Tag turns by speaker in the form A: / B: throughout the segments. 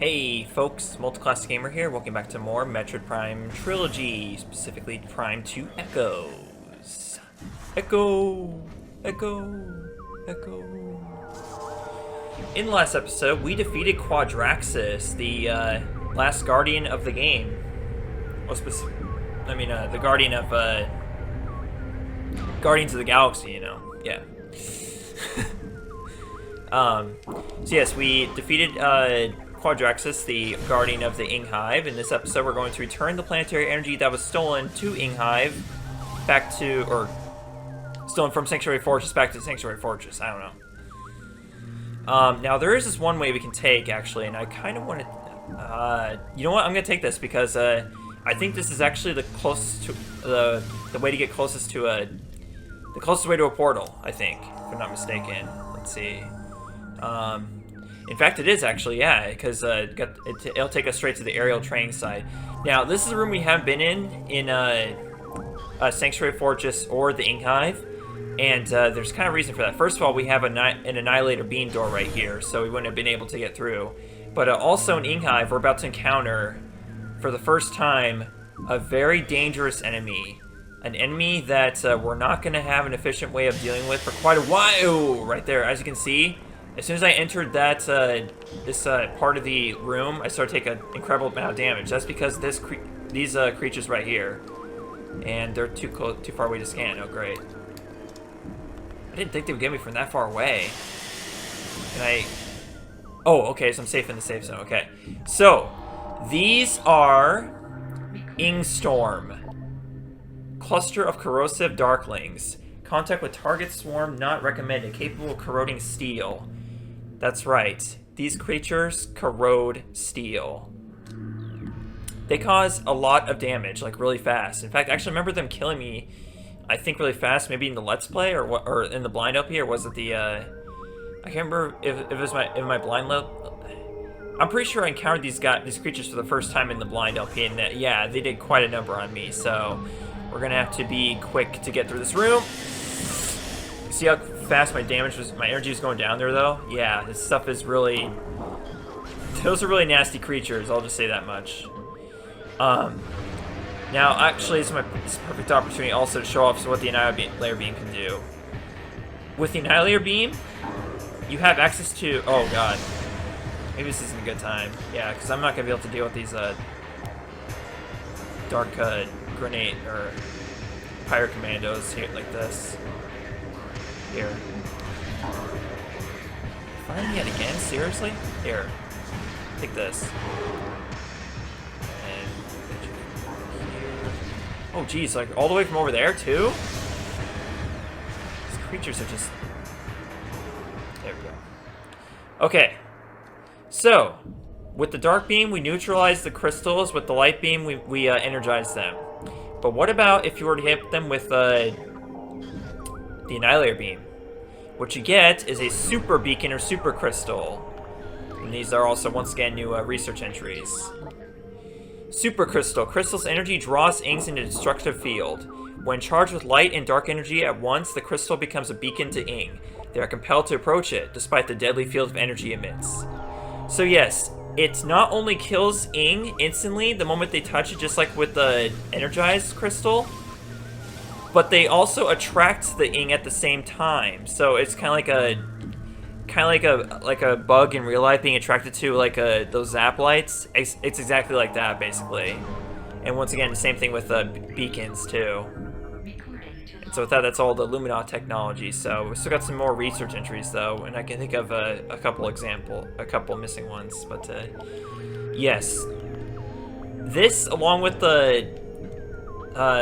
A: Hey folks, Multiclass Gamer here, welcome back to more Metroid Prime Trilogy, specifically Prime 2 Echoes. Echo! Echo! Echo! In the last episode, we defeated Quadraxis, the last guardian of the game. Well, the guardian of Guardians of the Galaxy, you know. Yeah. So yes, we defeated Quadraxis, the guardian of the Ing Hive. In this episode, we're going to return the planetary energy that was stolen to Ing Hive, stolen from Sanctuary Fortress back to Sanctuary Fortress. I don't know. Now, there is this one way we can take, actually, and I kind of want to... you know what? I'm going to take this because I think this is actually the closest to... the way to get closest to a... the closest way to a portal, I think, if I'm not mistaken. Let's see. In fact, it is actually, yeah, because it'll take us straight to the aerial training site. Now, this is a room we haven't been in Sanctuary Fortress or the Ing Hive, and there's kind of reason for that. First of all, we have an Annihilator beam door right here, so we wouldn't have been able to get through. But also in Ing Hive, we're about to encounter, for the first time, a very dangerous enemy. An enemy that we're not going to have an efficient way of dealing with for quite a while. Right there, as you can see. As soon as I entered that this part of the room, I started to take an incredible amount of damage. That's because these creatures right here, and they're too far away to scan. Oh, great! I didn't think they would get me from that far away. Can I? Oh, okay. So I'm safe in the safe zone. Okay. So these are Ing Storm, cluster of corrosive darklings. Contact with target swarm not recommended. Capable of corroding steel. That's right. These creatures corrode steel. They cause a lot of damage, like really fast. In fact, I actually remember them killing me, I think really fast, maybe in the Let's Play or in the blind LP, or was it the I can't remember if it was my blind I'm pretty sure I encountered these creatures for the first time in the blind LP, and that, yeah, they did quite a number on me. So we're gonna have to be quick to get through this room. See how fast my energy was going down there, though? Yeah, this stuff is really... those are really nasty creatures, I'll just say that much. Now, actually, this is a perfect opportunity also to show off what the Annihilator Beam can do. With the Annihilator Beam, you have access to... oh, God. Maybe this isn't a good time. Yeah, because I'm not going to be able to deal with these dark grenade or pirate commandos here like this. Here. Firing it again? Seriously? Here. Take this. And here. Oh geez, like all the way from over there too? These creatures are just... there we go. Okay. So, with the dark beam, we neutralize the crystals. With the light beam, we energize them. But what about if you were to hit them with the Annihilator Beam? What you get is a super beacon or super crystal. And these are also, once again, new research entries. Super crystal. Crystal's energy draws Ings into a destructive field. When charged with light and dark energy at once, the crystal becomes a beacon to Ing. They are compelled to approach it, despite the deadly field of energy it emits. So yes, it not only kills Ing instantly the moment they touch it, just like with the energized crystal, but they also attract the Ing at the same time. So it's kind of like a bug in real life being attracted to like those zap lights. It's exactly like that basically. And once again, the same thing with beacons too. And so with that, that's all the Lumina technology. So we still got some more research entries though, and I can think of a couple missing ones. But yes, this along with the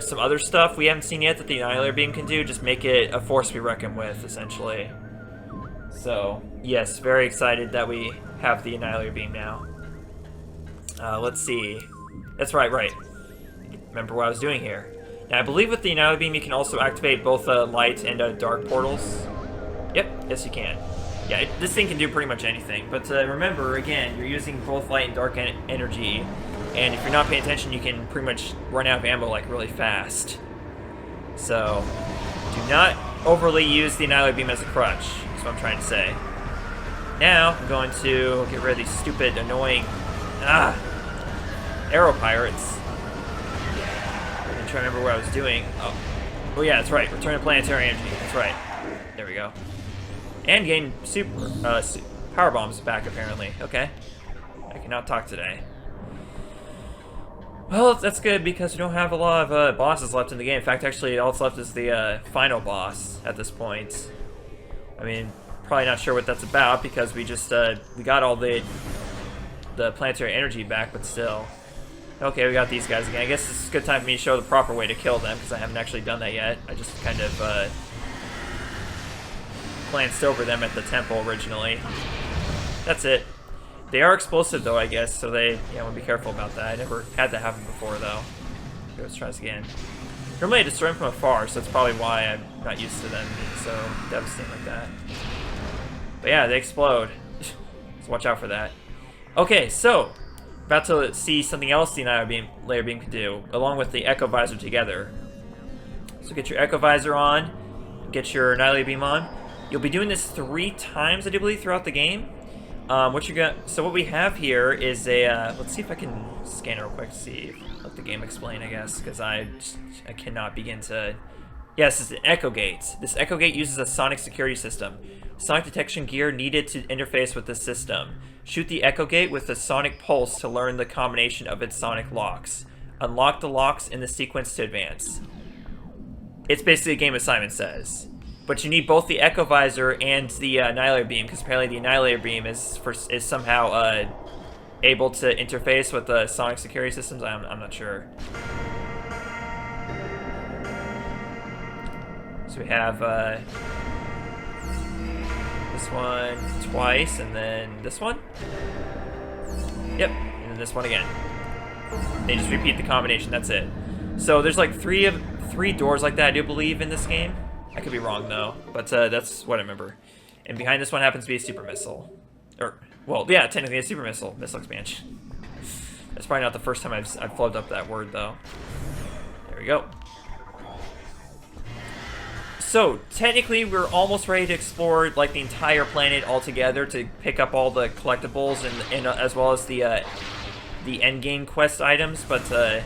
A: some other stuff we haven't seen yet that the Annihilator Beam can do, just make it a force to be reckoned with, essentially. So, yes, very excited that we have the Annihilator Beam now. Let's see. That's right. Remember what I was doing here. Now, I believe with the Annihilator Beam you can also activate both light and dark portals. Yep, yes you can. Yeah, this thing can do pretty much anything. But remember, again, you're using both light and dark energy. And if you're not paying attention, you can pretty much run out of ammo like really fast. So, do not overly use the Annihilator Beam as a crutch, is what I'm trying to say. Now, I'm going to get rid of these stupid, annoying, arrow pirates. I'm trying to remember what I was doing. Oh yeah, that's right. Return to planetary energy. That's right. There we go. And gain power bombs back, apparently. Okay. I cannot talk today. Well, that's good because we don't have a lot of bosses left in the game. In fact, actually, all that's left is the final boss at this point. I mean, probably not sure what that's about because we just we got all the planetary energy back, but still. Okay, we got these guys again. I guess this is a good time for me to show the proper way to kill them because I haven't actually done that yet. I just kind of glanced over them at the temple originally. That's it. They are explosive though, I guess, so they, yeah, I want to be careful about that. I never had that happen before though. Okay, let's try this again. Normally I destroy them from afar, so that's probably why I'm not used to them being so devastating like that. But yeah, they explode. So watch out for that. Okay, so about to see something else the layer beam can do, along with the Echo Visor together. So get your Echo Visor on, get your Annihilator Beam on. You'll be doing this 3 times, I do believe, throughout the game. So what we have here is a, let's see if I can scan it real quick to see, let the game explain, I guess, because I cannot begin to, yes, it's an Echo Gate. This Echo Gate uses a sonic security system. Sonic detection gear needed to interface with the system. Shoot the Echo Gate with a sonic pulse to learn the combination of its sonic locks. Unlock the locks in the sequence to advance. It's basically a game assignment says. But you need both the Echo Visor and the Annihilator Beam, because apparently the Annihilator Beam is somehow able to interface with the sonic security systems. I'm not sure. So we have this one twice, and then this one. Yep, and then this one again. They just repeat the combination. That's it. So there's like three doors like that, I do believe, in this game. I could be wrong though, but that's what I remember. And behind this one happens to be a super missile. Or, well, yeah, technically a super missile expansion. That's probably not the first time I've flubbed up that word though. There we go. So, technically we're almost ready to explore like the entire planet altogether to pick up all the collectibles and as well as the end game quest items, but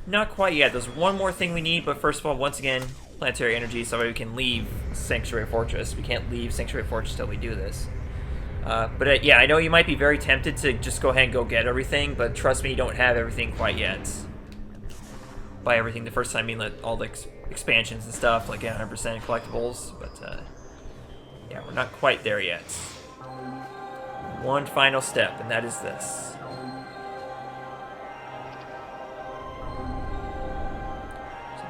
A: not quite yet. There's one more thing we need, but first of all, once again, planetary energy so we can leave Sanctuary Fortress. We can't leave Sanctuary Fortress till we do this. But yeah, I know you might be very tempted to just go ahead and go get everything, but trust me, you don't have everything quite yet. By everything, the first time I mean like all the expansions and stuff, like 100% collectibles, but yeah, we're not quite there yet. One final step, and that is this.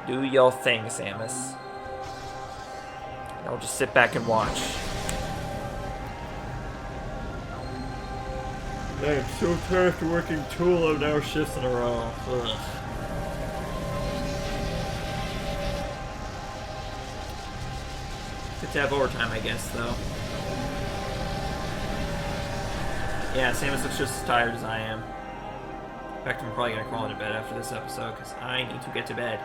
A: Do your thing, Samus. And I'll just sit back and watch. I am so tired after working 2 11-hour shifts in a row. Ugh. Good to have overtime, I guess, though. Yeah, Samus looks just as tired as I am. In fact, I'm probably gonna crawl into bed after this episode, because I need to get to bed.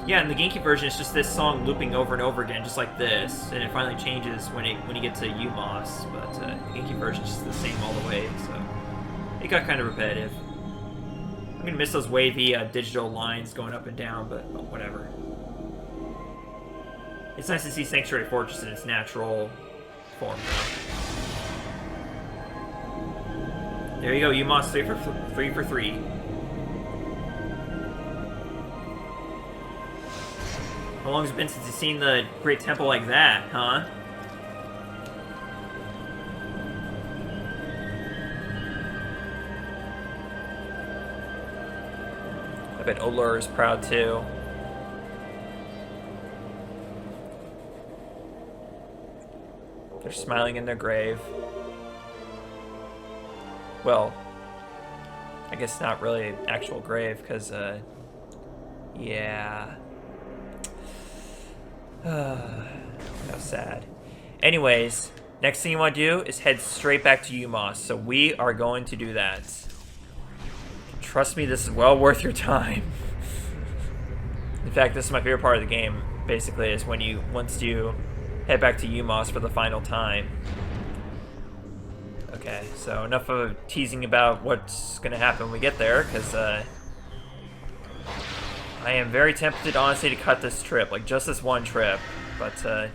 A: Yeah, in the GameCube version, it's just this song looping over and over again, just like this, and it finally changes when you get to UMOS, but the GameCube version is just the same all the way, so it got kind of repetitive. I'm gonna miss those wavy digital lines going up and down, but whatever. It's nice to see Sanctuary Fortress in its natural form now. There you go, UMOS 3 for 3. How long has it been since you've seen the Great Temple like that, huh? I bet Olur is proud too. They're smiling in their grave. Well, I guess not really an actual grave, because, yeah. How sad. Anyways, next thing you want to do is head straight back to UMOS, so we are going to do that. Trust me, this is well worth your time. In fact, this is my favorite part of the game, basically, is when once you head back to Umos for the final time. Okay, so enough of teasing about what's going to happen when we get there, because I am very tempted, honestly, to cut this trip, like just this one trip, but yeah,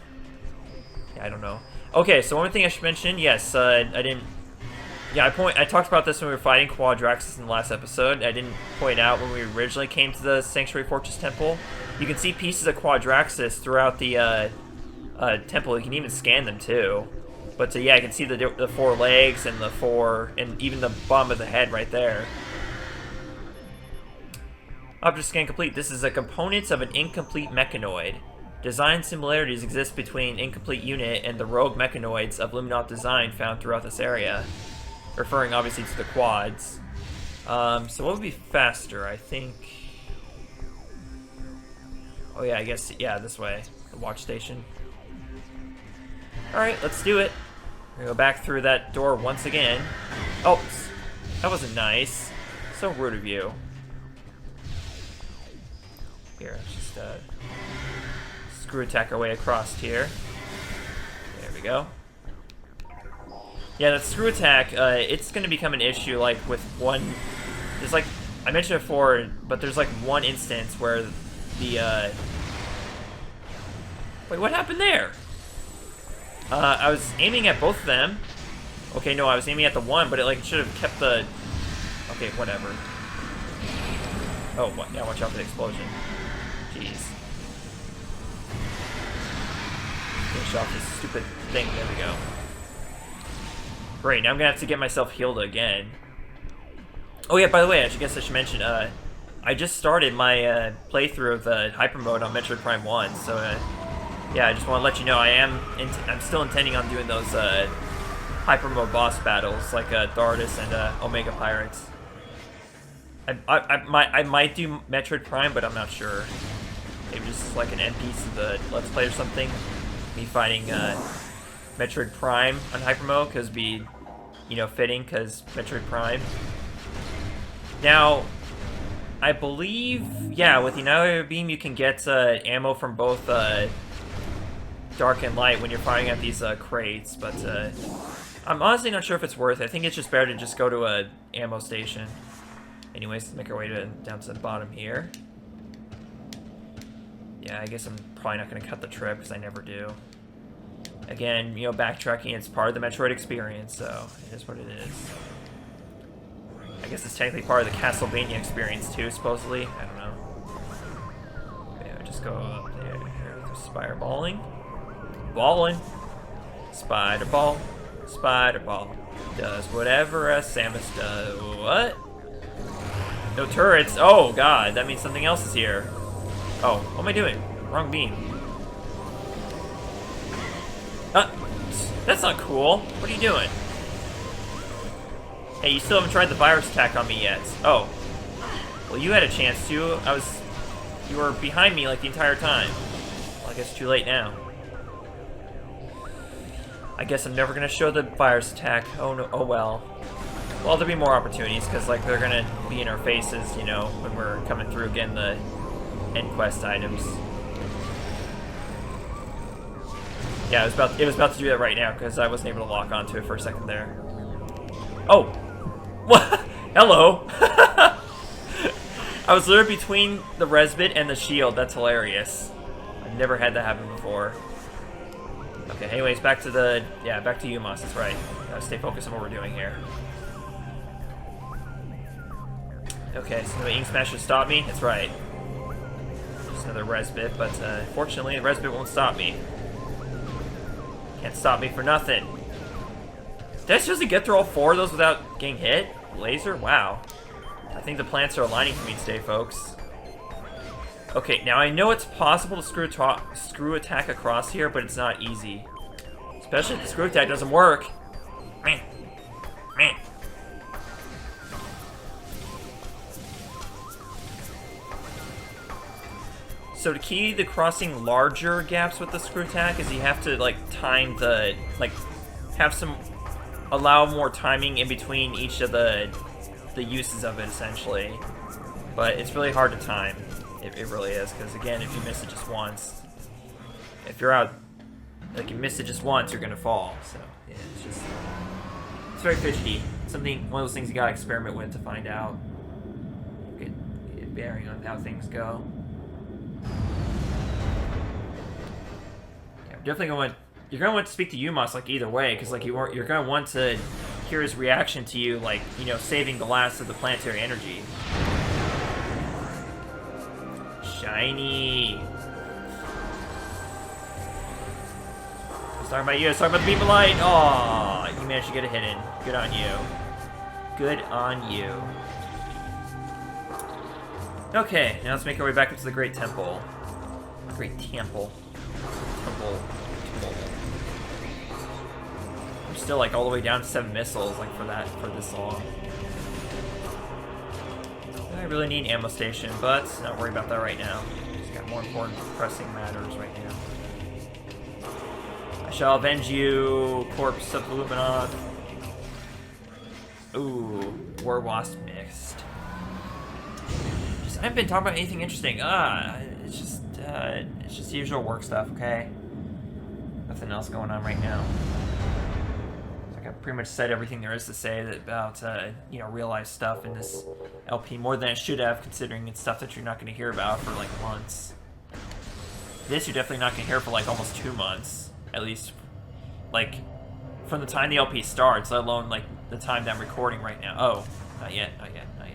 A: I don't know. Okay, so one thing I should mention, yes, I didn't... Yeah, I talked about this when we were fighting Quadraxis in the last episode. I didn't point out when we originally came to the Sanctuary Fortress Temple. You can see pieces of Quadraxis throughout the temple. You can even scan them too. But yeah, I can see the 4 legs and the 4, and even the bottom of the head right there. Object scan complete. This is a components of an incomplete mechanoid. Design similarities exist between incomplete unit and the rogue mechanoids of Luminot design found throughout this area. Referring obviously to the quads. So what would be faster? I think... Oh yeah, I guess, yeah, this way. The watch station. Alright, let's do it. We're gonna go back through that door once again. Oh, that wasn't nice. So rude of you. Here, let's just screw attack our way across here. There we go. Yeah, that screw attack, it's going to become an issue, like, with one... There's, like, I mentioned it before, but there's, like, one instance where the, Wait, what happened there? I was aiming at both of them. Okay, no, I was aiming at the one, but it, like, should have kept the... Okay, whatever. Oh, yeah, watch out for the explosion. Jeez. Finish off this stupid thing. There we go. Great, now I'm gonna have to get myself healed again. Oh yeah, by the way, I guess I should mention, I just started my playthrough of Hyper Mode on Metroid Prime 1, so yeah, I just want to let you know I'm still intending on doing those Hyper Mode boss battles, like Thardus and Omega Pirates. I might do Metroid Prime, but I'm not sure. Maybe just like an end piece of the Let's Play or something. Me fighting Metroid Prime on Hyper Mode, because it'd be, you know, fitting, because Metroid Prime. Now, I believe, yeah, with the Annihilator Beam you can get ammo from both Dark and Light when you're firing at these crates, but I'm honestly not sure if it's worth it. I think it's just better to just go to a ammo station. Anyways, let's make our way down to the bottom here. Yeah, I guess I'm probably not going to cut the trip, because I never do. Again, you know, backtracking, it's part of the Metroid experience, so it is what it is. I guess it's technically part of the Castlevania experience too, supposedly. I don't know. Yeah, just go up there. Spider balling. Balling. Spider ball. Spider ball. Does whatever a Samus does. What? No turrets. Oh god, that means something else is here. Oh, what am I doing? Wrong beam. That's not cool. What are you doing? Hey, you still haven't tried the virus attack on me yet. Oh. Well, you had a chance to. You were behind me like the entire time. Well, I guess it's too late now. I guess I'm never gonna show the virus attack. Oh no. Oh well. Well, there'll be more opportunities, because like they're gonna be in our faces, you know, when we're coming through again the end quest items. Yeah, it was about to do that right now, because I wasn't able to lock onto it for a second there. Oh! What? Hello! I was literally between the res bit and the shield. That's hilarious. I've never had that happen before. Okay, anyways, back to Umos, that's right. Gotta stay focused on what we're doing here. Okay, so the Ink Smash should stop me? That's right. Just another res bit, but fortunately the res bit won't stop me. Can't stop me for nothing. Did I seriously get through all 4 of those without getting hit? Laser? Wow. I think the plants are aligning for me today, folks. Okay, now I know it's possible to screw attack across here, but it's not easy. Especially if the screw attack doesn't work. Man. Man. So to key the crossing larger gaps with the screw attack is you have to like time the allow more timing in between each of the uses of it essentially. But it's really hard to time. It really is, because again, if you miss it just once, if you're out, like you miss it just once, you're gonna fall. So yeah, it's very fidgety. One of those things you gotta experiment with to find out. Get a bearing on how things go. Yeah, definitely you're gonna want to speak to Umos like either way, because like you're gonna want to hear his reaction to you, like, you know, saving the last of the planetary energy. Shiny. I was talking about you. I was talking about the beam of light. Aw, you managed to get a hit in. Good on you. Good on you. Okay, now let's make our way back up to the Great Temple. Great Temple. Temple. I'm still like all the way down to 7 missiles, like for this long. I really need ammo station, but not worry about that right now. Just got more important pressing matters right now. I shall avenge you, corpse of Illuminat. Ooh, War Wasp mixed. I haven't been talking about anything interesting. It's just usual work stuff, okay? Nothing else going on right now. I pretty much said everything there is to say about, you know, real life stuff in this LP, more than I should have, considering it's stuff that you're not going to hear about for, like, months. This you're definitely not going to hear for, like, almost 2 months. At least, like, from the time the LP starts, let alone, like, the time that I'm recording right now. Oh, not yet, not yet, not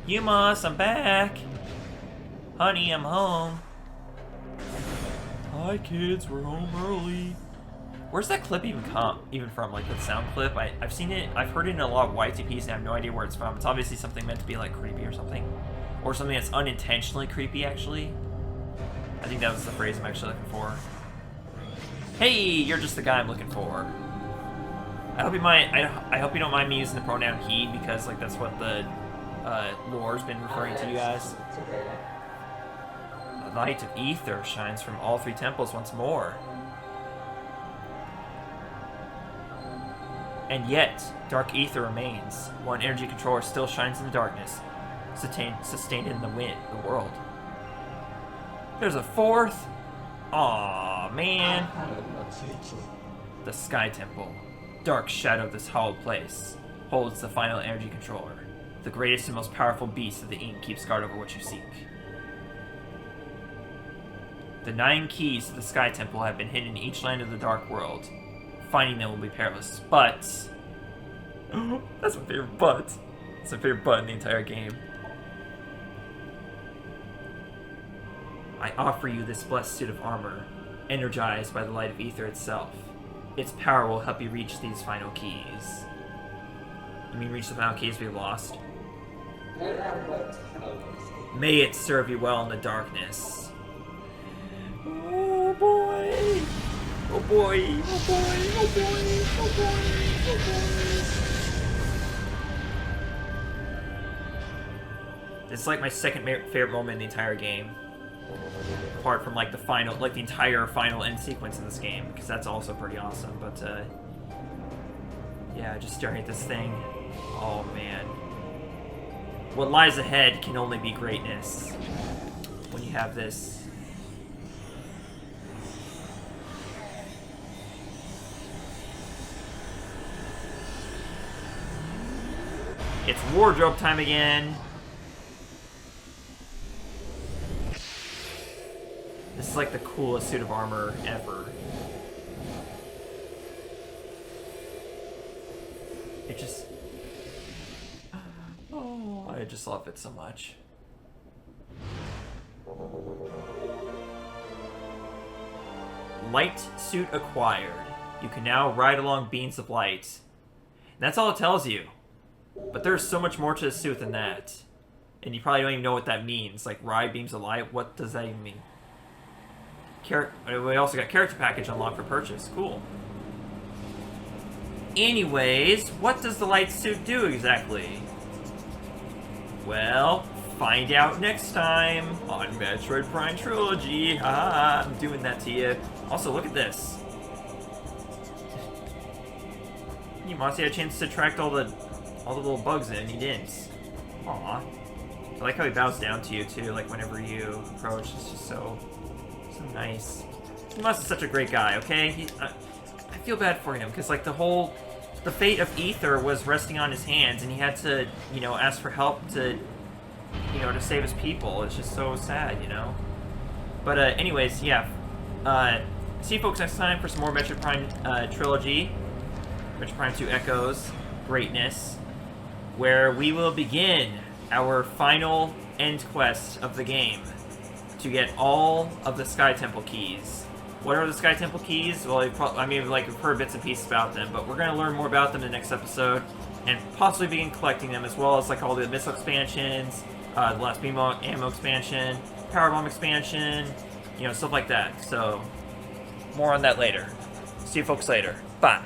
A: yet. Umos, I'm back! Honey, I'm home. Hi kids, we're home early. Where's that clip even from? Like the sound clip? I've seen it, I've heard it in a lot of YTPs and I have no idea where it's from. It's obviously something meant to be like creepy or something. Or something that's unintentionally creepy actually. I think that was the phrase I'm actually looking for. Hey, you're just the guy I'm looking for. I hope you don't mind me using the pronoun he, because like that's what the lore's been referring to you guys. The light of Aether shines from all 3 temples once more. And yet, dark Aether remains. One energy controller still shines in the darkness, sustained in the world. There's a 4th? Aw, man. The Sky Temple, dark shadow of this hallowed place, holds the final energy controller. The greatest and most powerful beast of the ink keeps guard over what you seek. The 9 keys to the Sky Temple have been hidden in each land of the Dark World. Finding them will be perilous, but... That's my favorite but. That's my favorite but in the entire game. I offer you this blessed suit of armor, energized by the light of Aether itself. Its power will help you reach these final keys. You mean reach the final keys we lost? May it serve you well in the darkness. Oh boy! Oh boy! Oh boy! Oh boy! Oh boy! Oh boy! It's like my second favorite moment in the entire game. Apart from like the final, like the entire final end sequence in this game, because that's also pretty awesome. But yeah, just staring at this thing. Oh man. What lies ahead can only be greatness. When you have this. It's wardrobe time again. This is like the coolest suit of armor ever. It just... Oh, I just love it so much. Light suit acquired. You can now ride along beams of light. And that's all it tells you. But there's so much more to the suit than that. And you probably don't even know what that means. Like, ride beams of light? What does that even mean? We also got character package unlocked for purchase. Cool. Anyways, what does the light suit do exactly? Well, find out next time on Metroid Prime Trilogy. I'm doing that to you. Also, look at this. You must have a chance to track all the little bugs in, and he didn't. Aw. I like how he bows down to you, too, like, whenever you approach. It's just so nice. He must be such a great guy, okay? I feel bad for him, because, like, the fate of Aether was resting on his hands, and he had to, you know, ask for help to, you know, to save his people. It's just so sad, you know? But, anyways, yeah. See you folks next time for some more Metroid Prime Trilogy. Metroid Prime 2 Echoes. Greatness. Where we will begin our final end quest of the game to get all of the Sky Temple keys. What are the Sky Temple keys? Well, I mean, like, we've heard bits and pieces about them, but we're going to learn more about them in the next episode, and possibly begin collecting them, as well as, like, all the missile expansions, the last beam ammo expansion, power bomb expansion, you know, stuff like that. So, more on that later. See you folks later. Bye.